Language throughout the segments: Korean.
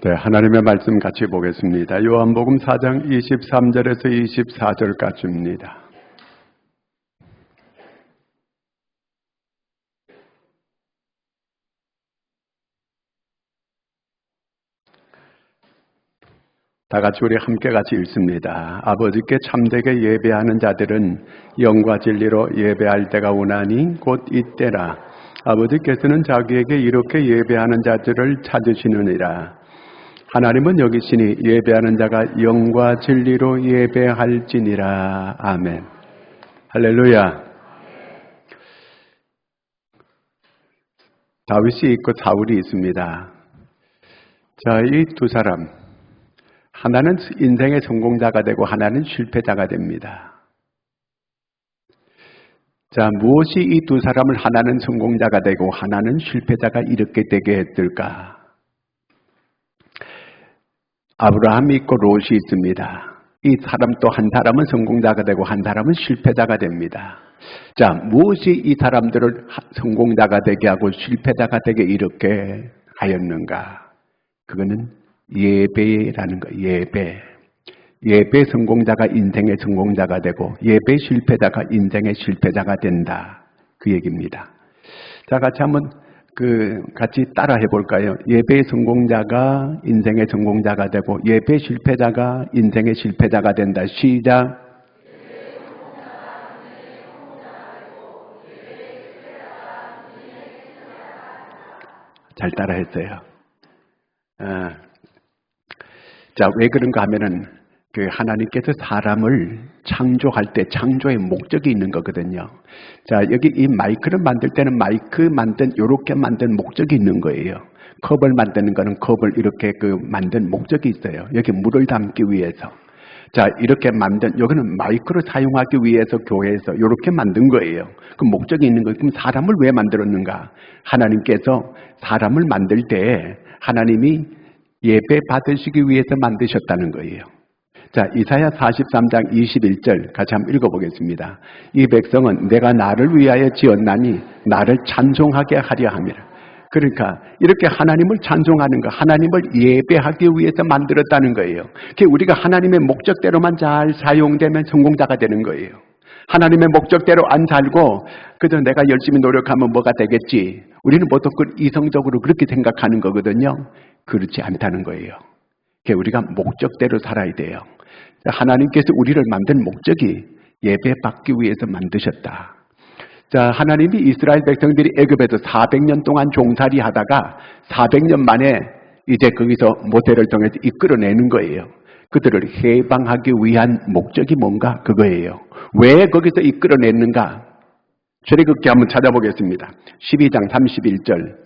네, 하나님의 말씀 같이 보겠습니다. 요한복음 4장 23절에서 24절까지입니다. 다 같이 우리 함께 같이 읽습니다. 아버지께 참되게 예배하는 자들은 영과 진리로 예배할 때가 오나니 곧 이때라. 아버지께서는 자기에게 이렇게 예배하는 자들을 찾으시느니라. 하나님은 여기시니 예배하는 자가 영과 진리로 예배할지니라. 아멘. 할렐루야. 다윗이 있고 사울이 있습니다. 자, 이 두 사람, 하나는 인생의 성공자가 되고 하나는 실패자가 됩니다. 자, 무엇이 이 두 사람을 하나는 성공자가 되고 하나는 실패자가 이렇게 되게 했을까? 아브라함이 있고 롯이 있습니다. 이 사람 또 한 사람은 성공자가 되고 한 사람은 실패자가 됩니다. 자, 무엇이 이 사람들을 성공자가 되게 하고 실패자가 되게 이렇게 하였는가? 그거는 예배라는 거예요. 예배 성공자가 인생의 성공자가 되고 예배 실패자가 인생의 실패자가 된다. 그 얘기입니다. 자, 같이 한번 같이 따라 해볼까요? 예배 성공자가 인생의 성공자가 되고 예배 실패자가 인생의 실패자가 된다. 시작. 잘 따라 했어요. 자, 왜 그런가 하면은 하나님께서 사람을 창조할 때 창조의 목적이 있는 거거든요. 자, 여기 이 마이크를 만들 때는 요렇게 만든 목적이 있는 거예요. 컵을 만드는 거는 컵을 이렇게 만든 목적이 있어요. 여기 물을 담기 위해서. 자, 이렇게 여기는 마이크를 사용하기 위해서 교회에서 요렇게 만든 거예요. 그 목적이 있는 거예요. 그럼 사람을 왜 만들었는가? 하나님께서 사람을 만들 때 하나님이 예배 받으시기 위해서 만드셨다는 거예요. 자, 이사야 43장 21절 같이 한번 읽어보겠습니다. 이 백성은 내가 나를 위하여 지었나니 나를 찬송하게 하려 함이라. 그러니까 이렇게 하나님을 찬송하는 거, 하나님을 예배하기 위해서 만들었다는 거예요. 우리가 하나님의 목적대로만 잘 사용되면 성공자가 되는 거예요. 하나님의 목적대로 안 살고 그저 내가 열심히 노력하면 뭐가 되겠지. 우리는 보통 이성적으로 그렇게 생각하는 거거든요. 그렇지 않다는 거예요. 우리가 목적대로 살아야 돼요. 하나님께서 우리를 만든 목적이 예배받기 위해서 만드셨다. 자, 하나님이 이스라엘 백성들이 애굽에서 400년 동안 종살이 하다가 400년 만에 이제 거기서 모세를 통해서 이끌어내는 거예요. 그들을 해방하기 위한 목적이 뭔가 그거예요. 왜 거기서 이끌어냈는가? 출애굽기 한번 찾아보겠습니다. 12장 31절.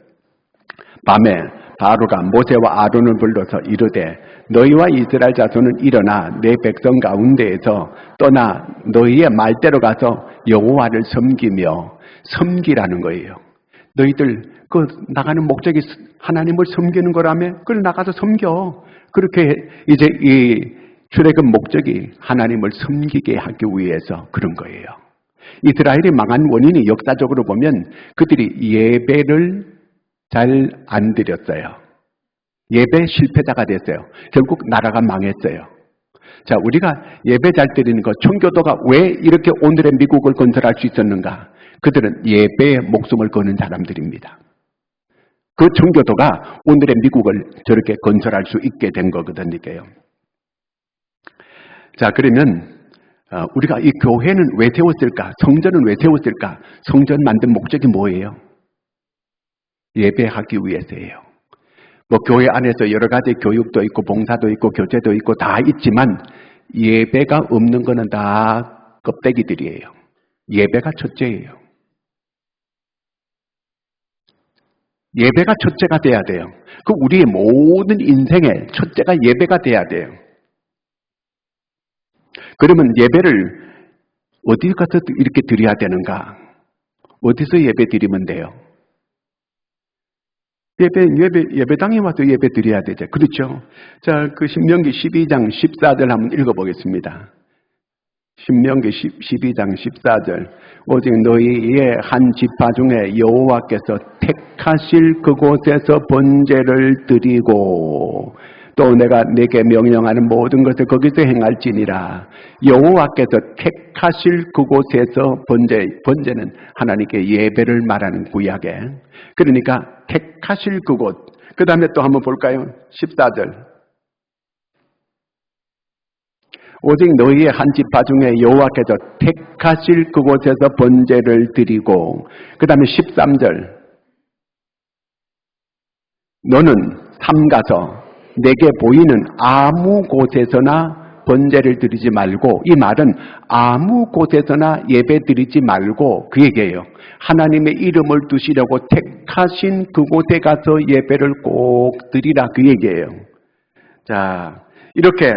밤에 바로가 모세와 아론을 불러서 이르되 너희와 이스라엘 자손은 일어나 내 백성 가운데에서 떠나 너희의 말대로 가서 여호와를 섬기라는 거예요. 너희들 나가는 목적이 하나님을 섬기는 거라며 그걸 나가서 섬겨. 그렇게 이제 이 출애굽 목적이 하나님을 섬기게 하기 위해서 그런 거예요. 이스라엘이 망한 원인이 역사적으로 보면 그들이 예배를 잘 안 드렸어요. 예배 실패자가 됐어요. 결국 나라가 망했어요. 자, 우리가 예배 잘 드리는 것, 청교도가 왜 이렇게 오늘의 미국을 건설할 수 있었는가? 그들은 예배에 목숨을 거는 사람들입니다. 그 청교도가 오늘의 미국을 저렇게 건설할 수 있게 된 거거든요. 자, 그러면 우리가 이 교회는 왜 세웠을까? 성전은 왜 세웠을까? 성전 만든 목적이 뭐예요? 예배하기 위해서예요. 교회 안에서 여러 가지 교육도 있고 봉사도 있고 교제도 있고 다 있지만 예배가 없는 거는 다 껍데기들이에요. 예배가 첫째예요. 예배가 첫째가 돼야 돼요. 우리의 모든 인생의 첫째가 예배가 돼야 돼요. 그러면 예배를 어디 가서 이렇게 드려야 되는가? 어디서 예배 드리면 돼요? 예배당에 와서 예배 드려야 되죠. 그렇죠? 자, 신명기 12장 14절 한번 읽어보겠습니다. 신명기 12장 14절 오직 너희의 한 지파 중에 여호와께서 택하실 그곳에서 번제를 드리고 또 내가 네게 명령하는 모든 것을 거기서 행할지니라. 여호와께서 택하실 그곳에서 번제는 하나님께 예배를 말하는 구약에, 그러니까 택하실 그곳. 그 다음에 또 한번 볼까요? 14절 오직 너희의 한 지파 중에 여호와께서 택하실 그곳에서 번제를 드리고, 그 다음에 13절 너는 삼가서 내게 보이는 아무 곳에서나 번제를 드리지 말고, 이 말은 아무 곳에서나 예배 드리지 말고 그 얘기예요. 하나님의 이름을 두시려고 택하신 그곳에 가서 예배를 꼭 드리라 그 얘기예요. 자, 이렇게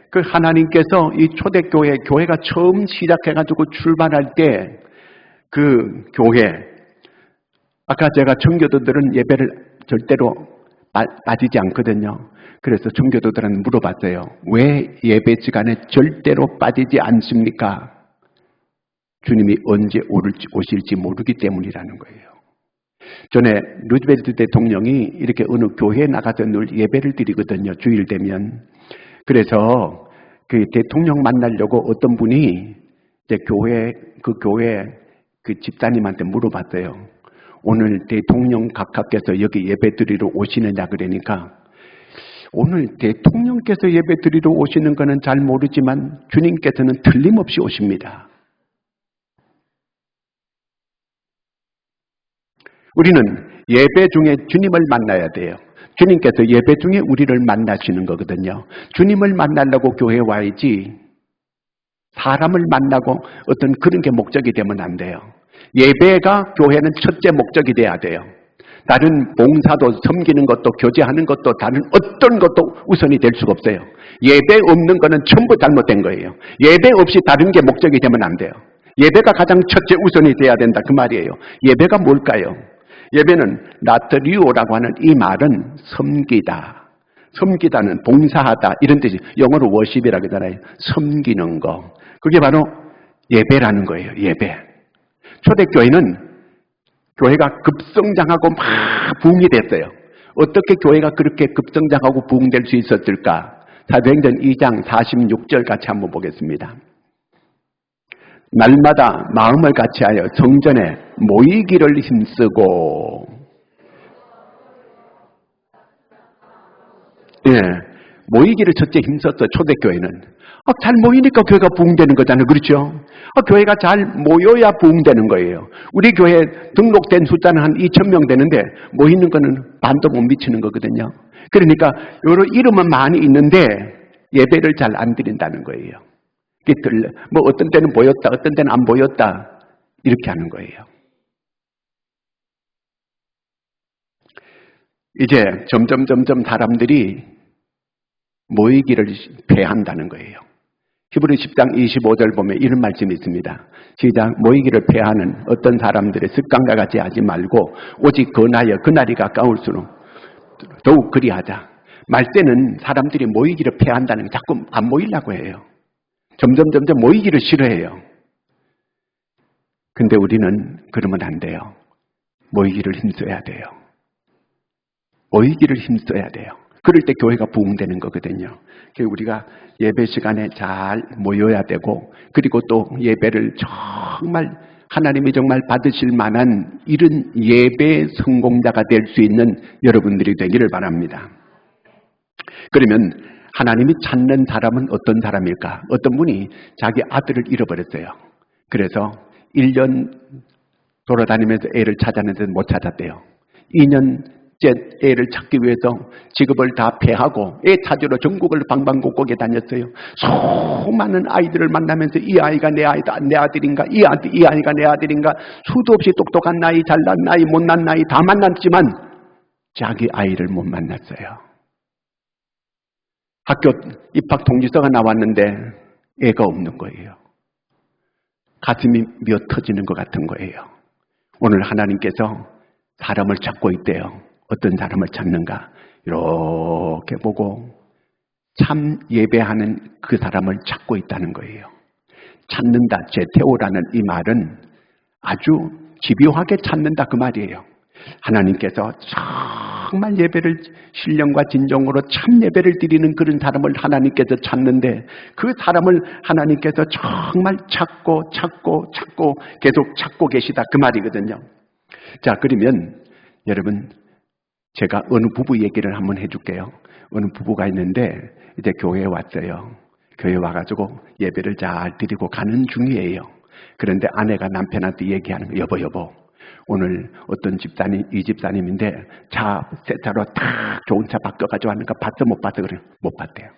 그 하나님께서 이 초대교회, 교회가 처음 시작해가지고 출발할 때 그 교회, 아까 제가 청교도들은 예배를 절대로 빠지지 않거든요. 그래서 청교도들은 물어봤어요. 왜 예배 시간에 절대로 빠지지 않습니까? 주님이 언제 오실지 모르기 때문이라는 거예요. 전에 루즈벨트 대통령이 이렇게 어느 교회에 나가서 늘 예배를 드리거든요. 주일 되면. 그래서 그 대통령 만나려고 어떤 분이 이제 교회 그 집사님한테 물어봤어요. 오늘 대통령 각하께서 여기 예배 드리러 오시느냐 그러니까 오늘 대통령께서 예배 드리러 오시는 것은 잘 모르지만 주님께서는 틀림없이 오십니다. 우리는 예배 중에 주님을 만나야 돼요. 주님께서 예배 중에 우리를 만나시는 거거든요. 주님을 만나려고 교회에 와야지 사람을 만나고 어떤 그런 게 목적이 되면 안 돼요. 예배가 교회는 첫째 목적이 돼야 돼요. 다른 봉사도 섬기는 것도 교제하는 것도 다른 어떤 것도 우선이 될 수가 없어요. 예배 없는 거는 전부 잘못된 거예요. 예배 없이 다른 게 목적이 되면 안 돼요. 예배가 가장 첫째 우선이 돼야 된다 그 말이에요. 예배가 뭘까요? 예배는 라트리오라고 하는 이 말은 섬기다. 섬기다는 봉사하다 이런 뜻이 영어로 워십이라고 하잖아요. 섬기는 거. 그게 바로 예배라는 거예요. 예배. 초대교회는 교회가 급성장하고 막 부흥이 됐어요. 어떻게 교회가 그렇게 급성장하고 부흥될 수 있었을까? 사도행전 2장 46절 같이 한번 보겠습니다. 날마다 마음을 같이하여 성전에 모이기를 힘쓰고, 모이기를 첫째 힘썼어요. 초대교회는. 잘 모이니까 교회가 부흥되는 거잖아요. 그렇죠? 교회가 잘 모여야 부흥되는 거예요. 우리 교회 등록된 숫자는 한 2,000명 되는데 모이는 거는 반도 못 미치는 거거든요. 그러니까 여러 이름은 많이 있는데 예배를 잘 안 드린다는 거예요. 뭐 어떤 때는 모였다, 어떤 때는 안 모였다 이렇게 하는 거예요. 이제 점점 사람들이 모이기를 폐한다는 거예요. 히브리 10장 25절 보면 이런 말씀이 있습니다. 시작. 모이기를 폐하는 어떤 사람들의 습관과 같이 하지 말고 오직 건하여 그날이 가까울수록 더욱 그리하자. 말세는 사람들이 모이기를 폐한다는 게 자꾸 안 모이려고 해요. 점점 모이기를 싫어해요. 근데 우리는 그러면 안 돼요. 모이기를 힘써야 돼요. 모이기를 힘써야 돼요. 그럴 때 교회가 부흥되는 거거든요. 우리가 예배 시간에 잘 모여야 되고, 그리고 또 예배를 정말 하나님이 정말 받으실 만한 이런 예배 성공자가 될 수 있는 여러분들이 되기를 바랍니다. 그러면 하나님이 찾는 사람은 어떤 사람일까? 어떤 분이 자기 아들을 잃어버렸어요. 그래서 1년 돌아다니면서 애를 찾았는데 못 찾았대요. 2년째 애를 찾기 위해서 직업을 다 폐하고 애 찾으러 전국을 방방곡곡에 다녔어요. 수많은 아이들을 만나면서 이 아이가 내 아들인가? 이 아이가 내 아들인가? 수도 없이 똑똑한 나이, 잘난 나이, 못난 나이 다 만났지만 자기 아이를 못 만났어요. 학교 입학 통지서가 나왔는데 애가 없는 거예요. 가슴이 미어 터지는 것 같은 거예요. 오늘 하나님께서 사람을 찾고 있대요. 어떤 사람을 찾는가? 이렇게 보고 참 예배하는 그 사람을 찾고 있다는 거예요. 찾는다, 제테오라는 이 말은 아주 집요하게 찾는다 그 말이에요. 하나님께서 정말 예배를 신령과 진정으로 참 예배를 드리는 그런 사람을 하나님께서 찾는데 그 사람을 하나님께서 정말 찾고 계속 찾고 계시다 그 말이거든요. 자, 그러면 여러분 제가 어느 부부 얘기를 한번 해줄게요. 어느 부부가 있는데 이제 교회에 왔어요. 교회에 와가지고 예배를 잘 드리고 가는 중이에요. 그런데 아내가 남편한테 얘기하는 거예요. 여보 오늘 어떤 집사님, 이 집사님인데 새 차로 딱 좋은 차 바꿔가지고 하는 거 봤어 못 봤어? 그래 못 봤대요.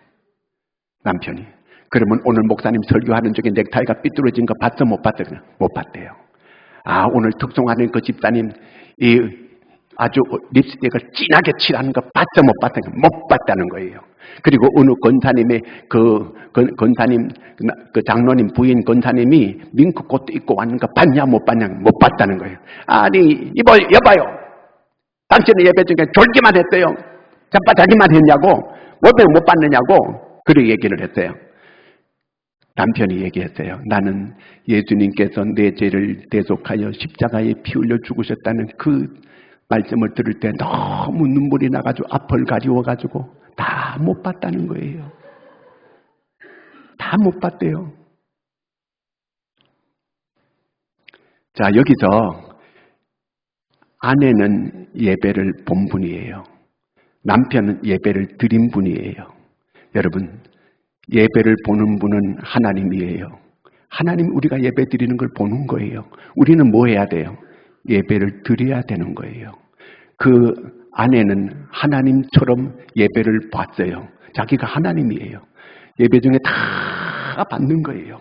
남편이. 그러면 오늘 목사님 설교하는 중에 넥타이가 삐뚤어진 거 봤어 못 봤어? 그래 못 봤대요. 아, 오늘 특송하는 그 집사님 아주 립스틱을 진하게 칠하는 거 봤어 못 봤어? 못 봤다는 거예요. 그리고 어느 권사님의 권사님 그 장로님 부인 권사님이 밍크꽃도 입고 왔는 거 봤냐 못 봤냐? 못 봤다는 거예요. 아니 여봐요. 당신은 예배 중에 졸기만 했어요. 자빠자기만 했냐고? 못 봤느냐고? 그렇게 얘기를 했어요. 남편이 얘기했어요. 나는 예수님께서 내 죄를 대속하여 십자가에 피 흘려 죽으셨다는 그 말씀을 들을 때 너무 눈물이 나가지고 앞을 가리워가지고 다 못 봤다는 거예요. 다 못 봤대요. 자, 여기서 아내는 예배를 본 분이에요. 남편은 예배를 드린 분이에요. 여러분, 예배를 보는 분은 하나님이에요. 하나님 우리가 예배 드리는 걸 보는 거예요. 우리는 뭐 해야 돼요? 예배를 드려야 되는 거예요. 그 아내는 하나님처럼 예배를 봤어요. 자기가 하나님이에요. 예배 중에 다 받는 거예요.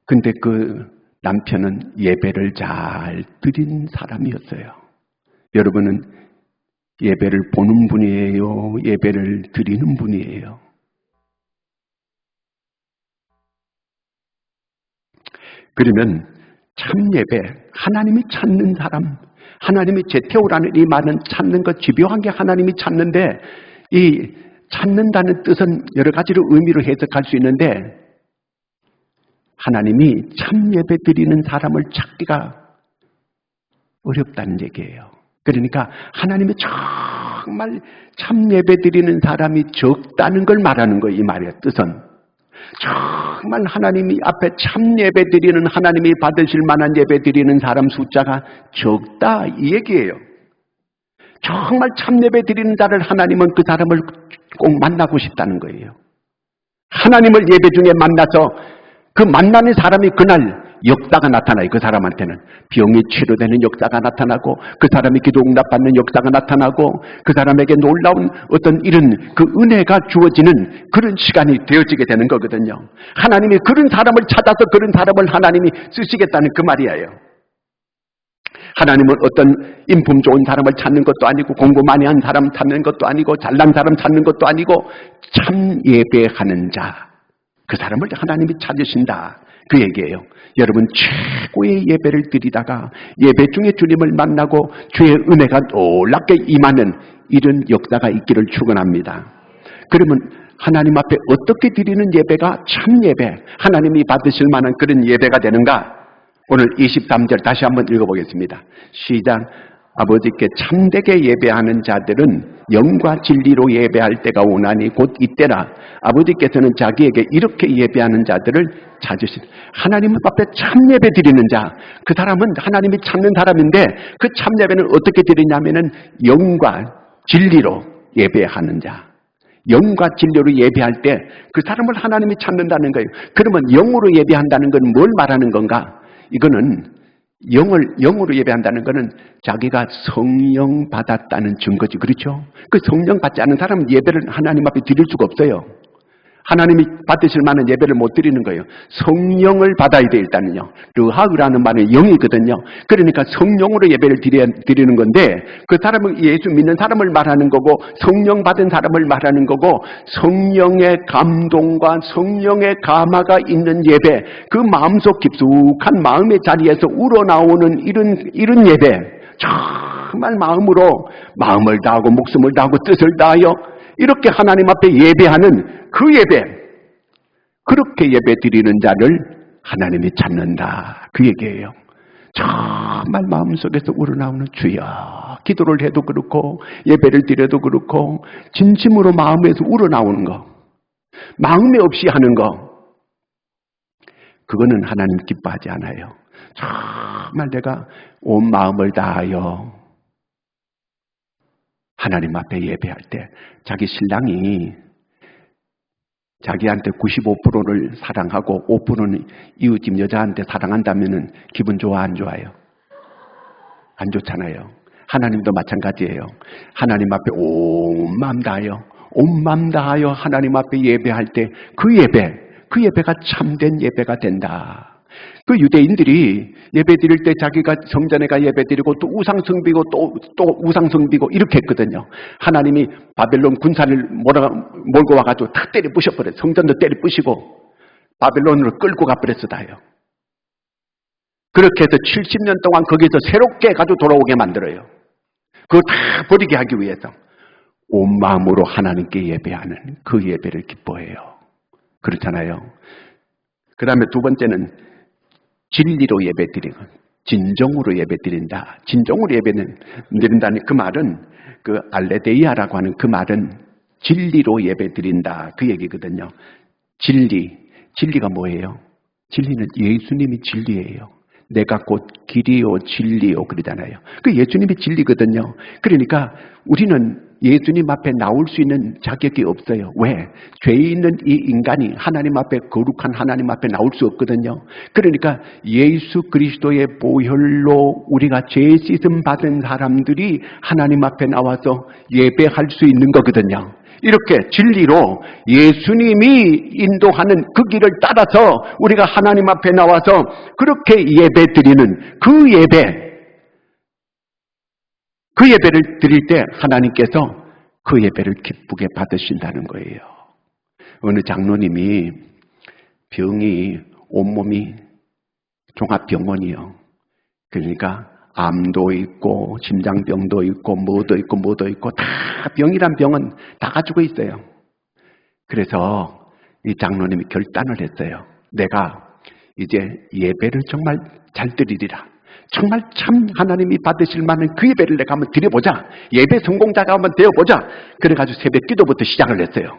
근데 그 남편은 예배를 잘 드린 사람이었어요. 여러분은 예배를 보는 분이에요? 예배를 드리는 분이에요? 그러면 참 예배, 하나님이 찾는 사람, 하나님이 제테오라는 이 말은 찾는 것, 집요한 게 하나님이 찾는데 이 찾는다는 뜻은 여러 가지로 의미로 해석할 수 있는데 하나님이 참 예배 드리는 사람을 찾기가 어렵다는 얘기예요. 그러니까 하나님이 정말 참 예배 드리는 사람이 적다는 걸 말하는 거예요. 이 말의 뜻은. 정말 하나님이 앞에 참 예배 드리는, 하나님이 받으실 만한 예배 드리는 사람 숫자가 적다 이 얘기예요. 정말 참 예배 드리는 자를 하나님은 그 사람을 꼭 만나고 싶다는 거예요. 하나님을 예배 중에 만나서 그 만나는 사람이 그날 역사가 나타나요. 그 사람한테는 병이 치료되는 역사가 나타나고 그 사람이 기도 응답받는 역사가 나타나고 그 사람에게 놀라운 어떤 이런 그 은혜가 주어지는 그런 시간이 되어지게 되는 거거든요. 하나님이 그런 사람을 찾아서 그런 사람을 하나님이 쓰시겠다는 그 말이에요. 하나님은 어떤 인품 좋은 사람을 찾는 것도 아니고 공부 많이 한 사람 찾는 것도 아니고 잘난 사람 찾는 것도 아니고 참 예배하는 자, 그 사람을 하나님이 찾으신다 그 얘기예요. 여러분 최고의 예배를 드리다가 예배 중에 주님을 만나고 주의 은혜가 놀랍게 임하는 이런 역사가 있기를 축원합니다. 그러면 하나님 앞에 어떻게 드리는 예배가 참 예배, 하나님이 받으실 만한 그런 예배가 되는가? 오늘 23절 다시 한번 읽어보겠습니다. 시작. 아버지께 참되게 예배하는 자들은 영과 진리로 예배할 때가 오나니 곧 이때라. 아버지께서는 자기에게 이렇게 예배하는 자들을 찾으신. 하나님 앞에 참 예배 드리는 자, 그 사람은 하나님이 찾는 사람인데 그 참 예배는 어떻게 드리냐면은 영과 진리로 예배하는 자. 영과 진리로 예배할 때 그 사람을 하나님이 찾는다는 거예요. 그러면 영으로 예배한다는 건 뭘 말하는 건가? 이거는 영으로 예배한다는 것은 자기가 성령 받았다는 증거지. 그렇죠? 그 성령 받지 않은 사람은 예배를 하나님 앞에 드릴 수가 없어요. 하나님이 받으실 만한 예배를 못 드리는 거예요. 성령을 받아야 돼 일단은요. 르하으라는 말은 영이거든요. 그러니까 성령으로 예배를 드리는 건데 그 사람은 예수 믿는 사람을 말하는 거고 성령 받은 사람을 말하는 거고 성령의 감동과 성령의 감화가 있는 예배, 그 마음속 깊숙한 마음의 자리에서 우러나오는 이런 예배, 정말 마음으로 마음을 다하고 목숨을 다하고 뜻을 다하여 이렇게 하나님 앞에 예배하는 그 예배, 그렇게 예배 드리는 자를 하나님이 찾는다. 그 얘기예요. 정말 마음속에서 우러나오는 주여, 기도를 해도 그렇고 예배를 드려도 그렇고 진심으로 마음에서 우러나오는 거, 마음에 없이 하는 거, 그거는 하나님 기뻐하지 않아요. 정말 내가 온 마음을 다하여 하나님 앞에 예배할 때 자기 신랑이 자기한테 95%를 사랑하고 5%는 이웃집 여자한테 사랑한다면 기분 좋아, 안 좋아요? 안 좋잖아요. 하나님도 마찬가지예요. 하나님 앞에 온 마음 다하여 하나님 앞에 예배할 때 그 예배가 참된 예배가 된다. 그 유대인들이 예배 드릴 때 자기가 성전에 가 예배 드리고 또 우상 성비고 또 우상 성비고 이렇게 했거든요. 하나님이 바벨론 군사를 몰고 와가지고 다 때려 부셔버려요. 성전도 때려 부시고 바벨론으로 끌고 가버렸어요. 그렇게 해서 70년 동안 거기서 새롭게 가지고 돌아오게 만들어요. 그거 다 버리게 하기 위해서 온 마음으로 하나님께 예배하는 그 예배를 기뻐해요. 그렇잖아요. 그 다음에 두 번째는 진리로 예배드리는, 진정으로 예배드린다. 진정으로 예배드린다는 그 말은, 그 알레데이아라고 하는 그 말은 진리로 예배드린다. 그 얘기거든요. 진리가 뭐예요? 진리는 예수님이 진리예요. 내가 곧 길이요 진리요 그러잖아요. 그 예수님이 진리거든요. 그러니까 우리는 예수님 앞에 나올 수 있는 자격이 없어요. 왜? 죄 있는 이 인간이 하나님 앞에, 거룩한 하나님 앞에 나올 수 없거든요. 그러니까 예수 그리스도의 보혈로 우리가 죄 씻음 받은 사람들이 하나님 앞에 나와서 예배할 수 있는 거거든요. 이렇게 진리로 예수님이 인도하는 그 길을 따라서 우리가 하나님 앞에 나와서 그렇게 예배 드리는 그 예배를 드릴 때 하나님께서 그 예배를 기쁘게 받으신다는 거예요. 어느 장로님이 병이 온몸이 종합병원이요. 그러니까 암도 있고 심장병도 있고 뭐도 있고 다 병이란 병은 다 가지고 있어요. 그래서 이 장로님이 결단을 했어요. 내가 이제 예배를 정말 잘 드리리라. 정말 참 하나님이 받으실 만한 그 예배를 내가 한번 드려보자. 예배 성공자가 한번 되어보자. 그래가지고 새벽 기도부터 시작을 했어요.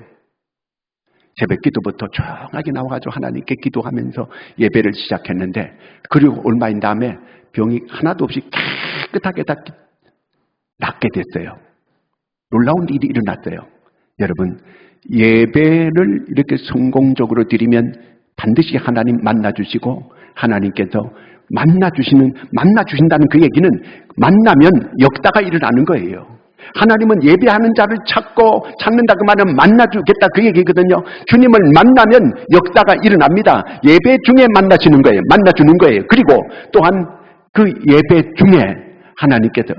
새벽 기도부터 조용하게 나와가지고 하나님께 기도하면서 예배를 시작했는데, 그리고 얼마인 다음에 병이 하나도 없이 깨끗하게 다 낫게 됐어요. 놀라운 일이 일어났어요. 여러분, 예배를 이렇게 성공적으로 드리면 반드시 하나님 만나주시고, 하나님께서 만나주신다는 그 얘기는 만나면 역사가 일어나는 거예요. 하나님은 예배하는 자를 찾는다 그 말은 만나주겠다 그 얘기거든요. 주님을 만나면 역사가 일어납니다. 예배 중에 만나주는 거예요. 그리고 또한 그 예배 중에 하나님께서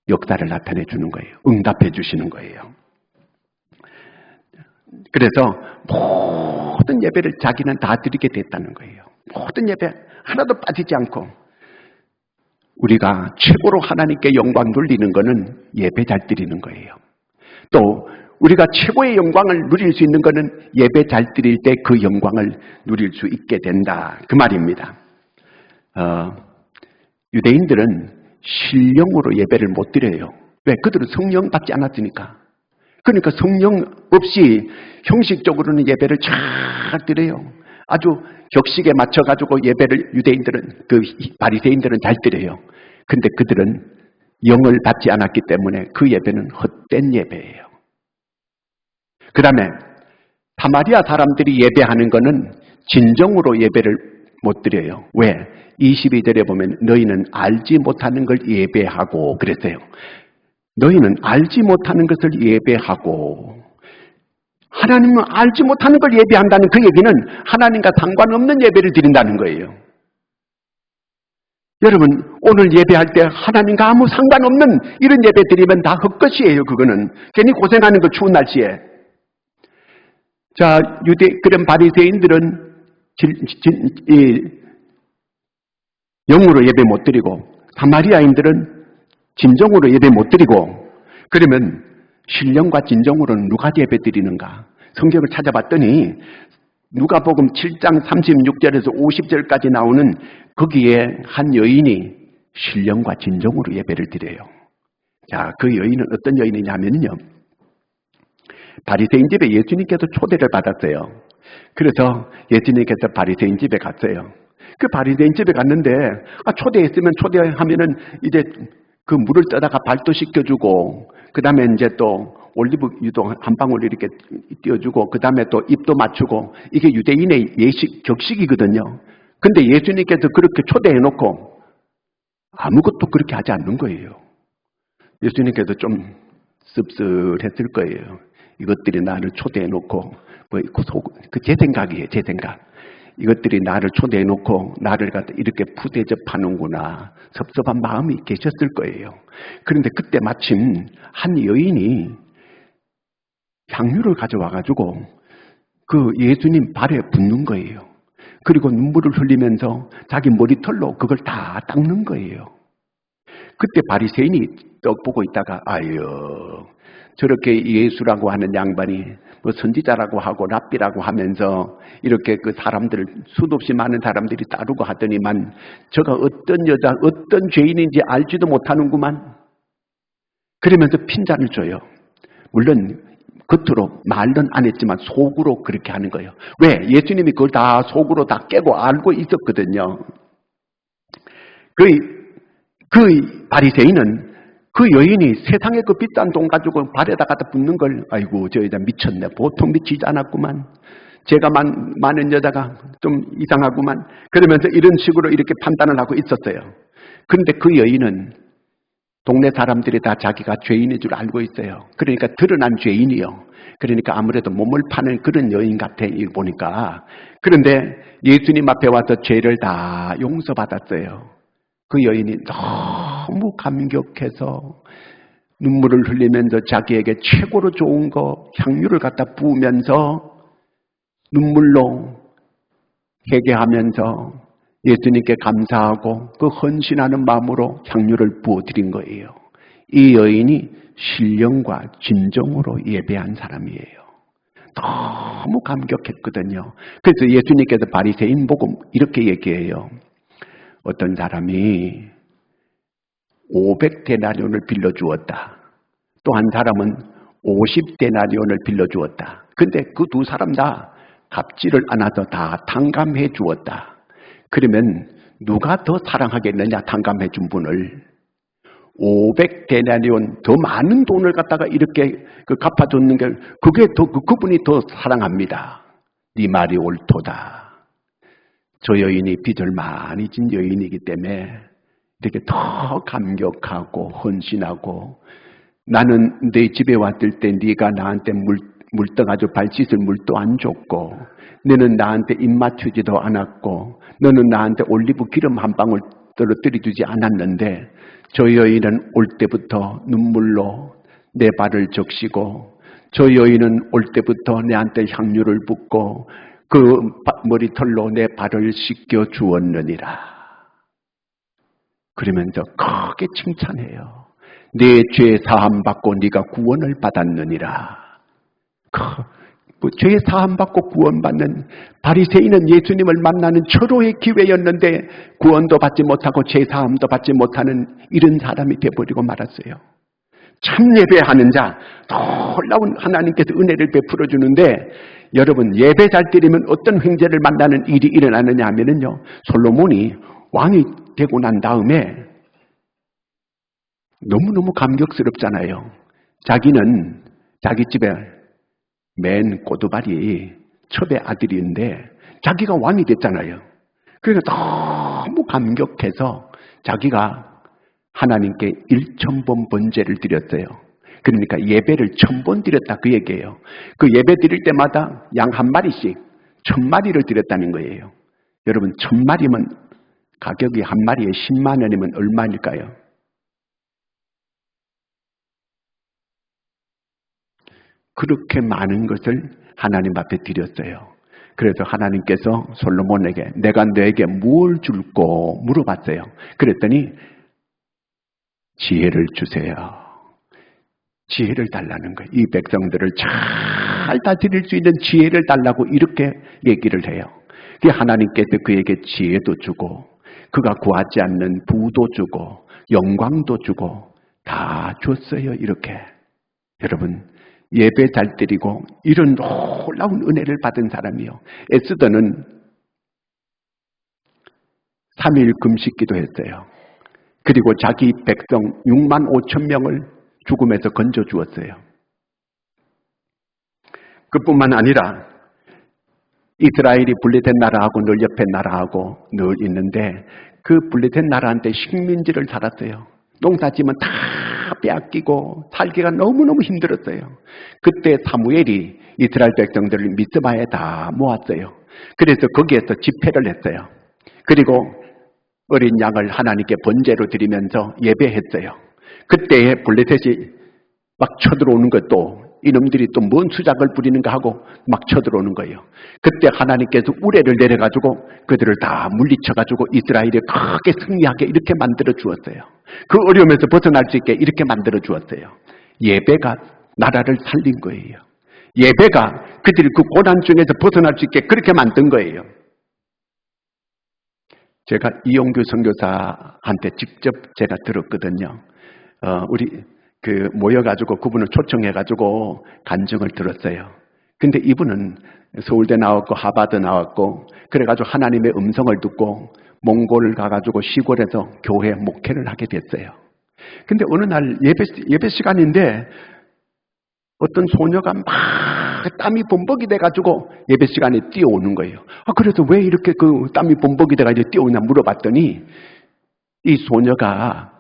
역사를 나타내 주는 거예요. 응답해 주시는 거예요. 그래서 모든 예배를 자기는 다 드리게 됐다는 거예요. 모든 예배 하나도 빠지지 않고, 우리가 최고로 하나님께 영광 돌리는 것은 예배 잘 드리는 거예요. 또 우리가 최고의 영광을 누릴 수 있는 것은 예배 잘 드릴 때 그 영광을 누릴 수 있게 된다 그 말입니다. 유대인들은 신령으로 예배를 못 드려요. 왜? 그들은 성령 받지 않았으니까. 그러니까 성령 없이 형식적으로는 예배를 잘 드려요. 아주 격식에 맞춰가지고 예배를 그 바리새인들은 잘 드려요. 근데 그들은 영을 받지 않았기 때문에 그 예배는 헛된 예배예요. 그 다음에 사마리아 사람들이 예배하는 거는 진정으로 예배를 못 드려요. 왜? 22절에 보면 너희는 알지 못하는 걸 예배하고 그랬어요. 너희는 알지 못하는 것을 예배하고, 하나님은 알지 못하는 걸 예배한다는 그 얘기는 하나님과 상관없는 예배를 드린다는 거예요. 여러분, 오늘 예배할 때 하나님과 아무 상관없는 이런 예배 드리면 다 헛것이에요. 그거는 괜히 고생하는 거, 추운 날씨에. 자, 그런 바리새인들은 영으로 예배 못 드리고, 사마리아인들은 진정으로 예배 못 드리고, 그러면 신령과 진정으로는 누가 예배 드리는가? 성경을 찾아봤더니 누가복음 7장 36절에서 50절까지 나오는 거기에 한 여인이 신령과 진정으로 예배를 드려요. 자, 그 여인은 어떤 여인이냐면요. 바리새인 집에 예수님께서 초대를 받았어요. 그래서 예수님께서 바리새인 집에 갔어요. 그 바리새인 집에 갔는데 초대했으면 초대하면은 이제 그 물을 떠다가 발도 씻겨주고 그 다음에 이제 또 올리브유도 한 방울 이렇게 띄워주고 그 다음에 또 입도 맞추고 이게 유대인의 예식 격식이거든요. 근데 예수님께서 그렇게 초대해놓고 아무것도 그렇게 하지 않는 거예요. 예수님께서 좀 씁쓸했을 거예요. 이것들이 나를 초대해놓고 제 생각이에요. 제 생각. 이것들이 나를 초대해놓고 나를 갖다 이렇게 푸대접하는구나. 섭섭한 마음이 계셨을 거예요. 그런데 그때 마침 한 여인이 향유를 가져와가지고 그 예수님 발에 붓는 거예요. 그리고 눈물을 흘리면서 자기 머리털로 그걸 다 닦는 거예요. 그때 바리새인이 떡 보고 있다가 아유 저렇게 예수라고 하는 양반이 뭐 선지자라고 하고 랍비라고 하면서 이렇게 그 사람들 수도 없이 많은 사람들이 따르고 하더니만 저가 어떤 여자 어떤 죄인인지 알지도 못하는구만. 그러면서 핀잔을 줘요. 물론 겉으로 말은 안 했지만 속으로 그렇게 하는 거예요. 왜? 예수님이 그걸 다 속으로 다 깨고 알고 있었거든요. 그 바리새인은 그 여인이 세상에 그 비싼 돈 가지고 발에다 갖다 붓는 걸 아이고 저 여자 미쳤네. 보통 미치지 않았구만. 제가 많은 여자가 좀 이상하구만. 그러면서 이런 식으로 이렇게 판단을 하고 있었어요. 그런데 그 여인은 동네 사람들이 다 자기가 죄인인 줄 알고 있어요. 그러니까 드러난 죄인이요. 그러니까 아무래도 몸을 파는 그런 여인 같아 보니까. 그런데 예수님 앞에 와서 죄를 다 용서받았어요. 그 여인이 너무 감격해서 눈물을 흘리면서 자기에게 최고로 좋은 거 향유를 갖다 부으면서 눈물로 회개하면서 예수님께 감사하고 그 헌신하는 마음으로 향유를 부어드린 거예요. 이 여인이 신령과 진정으로 예배한 사람이에요. 너무 감격했거든요. 그래서 예수님께서 바리새인 보고 이렇게 얘기해요. 어떤 사람이 500데나리온을 빌려주었다. 또 한 사람은 50데나리온을 빌려주었다. 근데 그 두 사람 다 갚지를 않아서 다 탕감해 주었다. 그러면 누가 더 사랑하겠느냐, 탕감해 준 분을. 500데나리온 더 많은 돈을 갖다가 이렇게 갚아줬는 게 그게 더 그분이 더 사랑합니다. 네 말이 옳도다. 저 여인이 빚을 많이 진 여인이기 때문에 이렇게 더 감격하고 헌신하고 나는 내 집에 왔을 때 네가 나한테 물 떠가지고 발 씻을 물도 안 줬고 너는 나한테 입 맞추지도 않았고 너는 나한테 올리브 기름 한 방울 떨어뜨려 주지 않았는데 저 여인은 올 때부터 눈물로 내 발을 적시고 저 여인은 올 때부터 내한테 향유를 붓고 그 머리털로 내 발을 씻겨 주었느니라. 그러면서 크게 칭찬해요. 내 죄 사함 받고 네가 구원을 받았느니라. 죄 사함 받고 구원받는 바리새인은 예수님을 만나는 철호의 기회였는데 구원도 받지 못하고 죄 사함도 받지 못하는 이런 사람이 되어버리고 말았어요. 참 예배하는 자, 놀라운 하나님께서 은혜를 베풀어 주는데 여러분 예배 잘 드리면 어떤 횡재를 만나는 일이 일어나느냐 하면은요, 솔로몬이 왕이 되고 난 다음에 너무너무 감격스럽잖아요. 자기는 자기 집에 맨 꼬두발이 첩의 아들인데 자기가 왕이 됐잖아요. 그러니까 너무 감격해서 자기가 하나님께 1,000번 번제를 드렸어요. 그러니까 예배를 1,000번 드렸다 그 얘기예요. 그 예배 드릴 때마다 양 한 마리씩 1,000마리를 드렸다는 거예요. 여러분 1,000마리면 가격이 한 마리에 10만 원이면 얼마일까요? 그렇게 많은 것을 하나님 앞에 드렸어요. 그래서 하나님께서 솔로몬에게 내가 너에게 뭘 줄고 물어봤어요. 그랬더니 지혜를 주세요. 지혜를 달라는 거예요. 이 백성들을 잘 다스릴 수 있는 지혜를 달라고 이렇게 얘기를 해요. 그 하나님께서 그에게 지혜도 주고 그가 구하지 않는 부도 주고 영광도 주고 다 줬어요. 이렇게. 여러분, 예배 잘 드리고 이런 놀라운 은혜를 받은 사람이요. 에스더는 3일 금식 기도했어요. 그리고 자기 백성 6만 5천 명을 죽음에서 건져 주었어요. 그뿐만 아니라 이스라엘이 분리된 나라하고 늘 옆에 나라하고 늘 있는데 그 분리된 나라한테 식민지를 살았어요. 농사지면 다 빼앗기고 살기가 너무너무 힘들었어요. 그때 사무엘이 이스라엘 백성들을 미스바에 다 모았어요. 그래서 거기에서 집회를 했어요. 그리고 어린 양을 하나님께 번제로 드리면서 예배했어요. 그때에 블레셋이 막 쳐들어오는 것도 이놈들이 또 뭔 수작을 부리는가 하고 막 쳐들어오는 거예요. 그때 하나님께서 우레를 내려가지고 그들을 다 물리쳐가지고 이스라엘이 크게 승리하게 이렇게 만들어 주었어요. 그 어려움에서 벗어날 수 있게 이렇게 만들어 주었어요. 예배가 나라를 살린 거예요. 예배가 그들이 그 고난 중에서 벗어날 수 있게 그렇게 만든 거예요. 제가 이용규 선교사한테 직접 제가 들었거든요. 우리 모여가지고 그분을 초청해가지고 간증을 들었어요. 근데 이분은 서울대 나왔고 하버드 나왔고 그래가지고 하나님의 음성을 듣고 몽골 가가지고 시골에서 교회 목회를 하게 됐어요. 근데 어느 날 예배 시간인데 어떤 소녀가 막 땀이 범벅이 돼가지고 예배 시간에 뛰어오는 거예요. 그래서 왜 이렇게 그 땀이 범벅이 돼가지고 뛰어오냐 물어봤더니 이 소녀가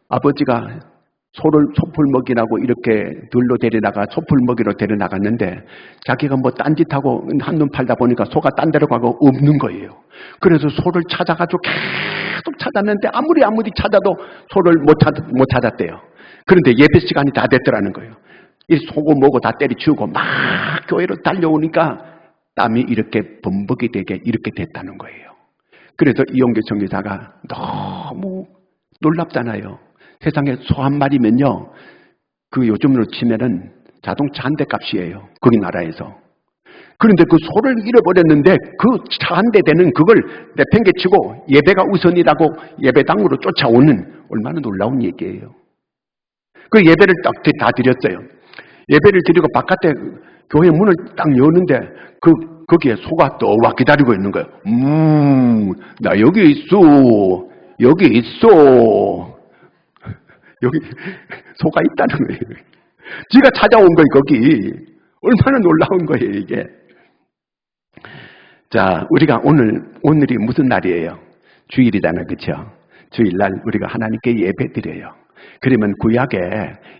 아버지가 소를 소풀 먹이라고 이렇게 들로 데려나가 소풀 먹이로 데려나갔는데 자기가 뭐 딴짓하고 한눈 팔다 보니까 소가 딴 데로 가고 없는 거예요. 그래서 소를 찾아가지고 계속 찾았는데 아무리 찾아도 소를 못 찾았대요. 그런데 예배 시간이 다 됐더라는 거예요. 이 소고 뭐고 다 때려치우고 막 교회로 달려오니까 땀이 이렇게 범벅이 되게 이렇게 됐다는 거예요. 그래서 이용규 선교사가 너무 놀랍잖아요. 세상에 소 한 마리면요, 그 요즘으로 치면은 자동차 한 대 값이에요. 거기 나라에서. 그런데 그 소를 잃어버렸는데 그 차 한 대 되는 그걸 내팽개치고 예배가 우선이라고 예배당으로 쫓아오는 얼마나 놀라운 얘기예요. 그 예배를 다 드렸어요. 예배를 드리고 바깥에 교회 문을 딱 여는데 거기에 소가 또 와 기다리고 있는 거예요. 나 여기 있어. 여기 있어. 여기 소가 있다는 거예요. 지가 찾아온 거예요, 거기. 얼마나 놀라운 거예요, 이게. 자, 우리가 오늘이 무슨 날이에요? 주일이잖아요, 그렇죠? 주일날 우리가 하나님께 예배 드려요. 그러면 구약에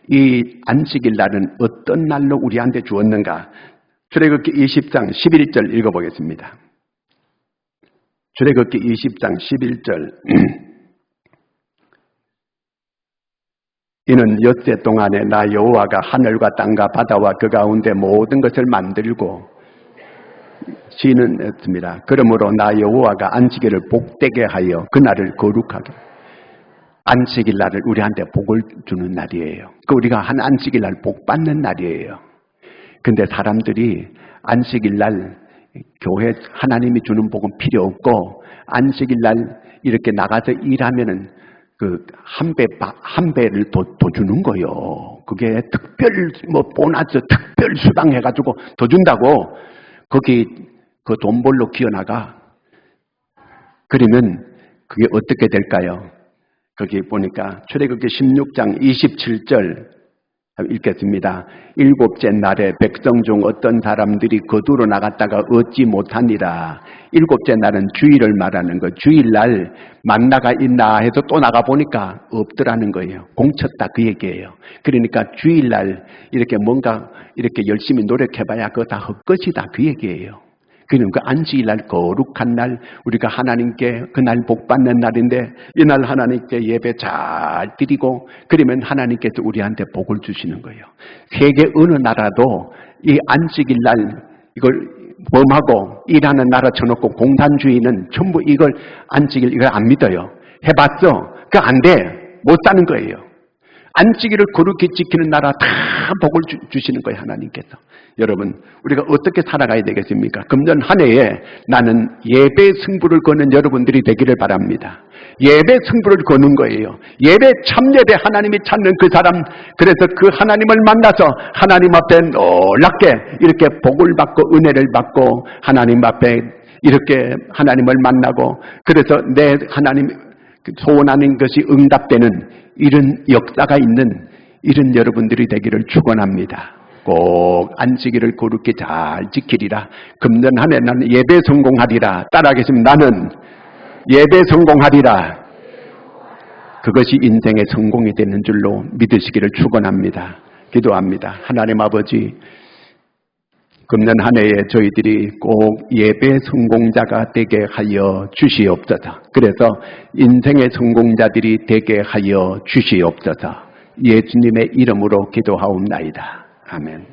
이 안식일 날은 어떤 날로 우리한테 주었는가? 출애굽기 20장 11절 읽어보겠습니다. 출애굽기 20장 11절 이는 엿새 동안에 나 여호와가 하늘과 땅과 바다와 그 가운데 모든 것을 만들고 시는 했습니다. 그러므로 나 여호와가 안식일을 복되게 하여 그날을 거룩하게. 안식일 날을 우리한테 복을 주는 날이에요. 우리가 한 안식일 날 복 받는 날이에요. 근데 사람들이 안식일 날 교회 하나님이 주는 복은 필요 없고 안식일 날 이렇게 나가서 일하면은 한 배를 더 주는 거예요. 그게 특별 보너스 특별 수당 해가지고 더 준다고 거기 그 돈 벌러 기어나가. 그러면 그게 어떻게 될까요? 거기 보니까 출애굽기 16장 27절 읽겠습니다. 일곱째 날에 백성 중 어떤 사람들이 거두러 나갔다가 얻지 못하니라. 일곱째 날은 주일을 말하는 거. 주일날 만나가 있나 해서 또 나가보니까 없더라는 거예요. 공쳤다 그 얘기예요. 그러니까 주일날 이렇게 뭔가 이렇게 열심히 노력해봐야 그거 다 헛것이다 그 얘기예요. 그러니까 안식일날 거룩한 날 우리가 하나님께 그날 복받는 날인데 이날 하나님께 예배 잘 드리고 그러면 하나님께서 우리한테 복을 주시는 거예요. 세계 어느 나라도 이 안식일날 이걸 범하고 일하는 나라 쳐놓고 공산주의는 전부 이걸 안식일 이걸 안 믿어요. 해봤어. 그거 안 돼. 못 사는 거예요. 안식일을 거룩히 지키는 나라 다 복을 주시는 거예요, 하나님께서. 여러분, 우리가 어떻게 살아가야 되겠습니까? 금년 한 해에 나는 예배 승부를 거는 여러분들이 되기를 바랍니다. 예배 승부를 거는 거예요. 예배, 참예배, 하나님이 찾는 그 사람, 그래서 그 하나님을 만나서 하나님 앞에 놀랍게 이렇게 복을 받고 은혜를 받고 하나님 앞에 이렇게 하나님을 만나고, 그래서 내 하나님 소원하는 것이 응답되는 이런 역사가 있는 이런 여러분들이 되기를 축원합니다. 꼭 안식일을 거룩히 잘 지키리라. 금년 한 해 나는 예배 성공하리라. 따라하겠습니다. 나는 예배 성공하리라. 그것이 인생의 성공이 되는 줄로 믿으시기를 축원합니다. 기도합니다. 하나님 아버지, 금년 한 해에 저희들이 꼭 예배 성공자가 되게 하여 주시옵소서. 그래서 인생의 성공자들이 되게 하여 주시옵소서. 예수님의 이름으로 기도하옵나이다. 아멘.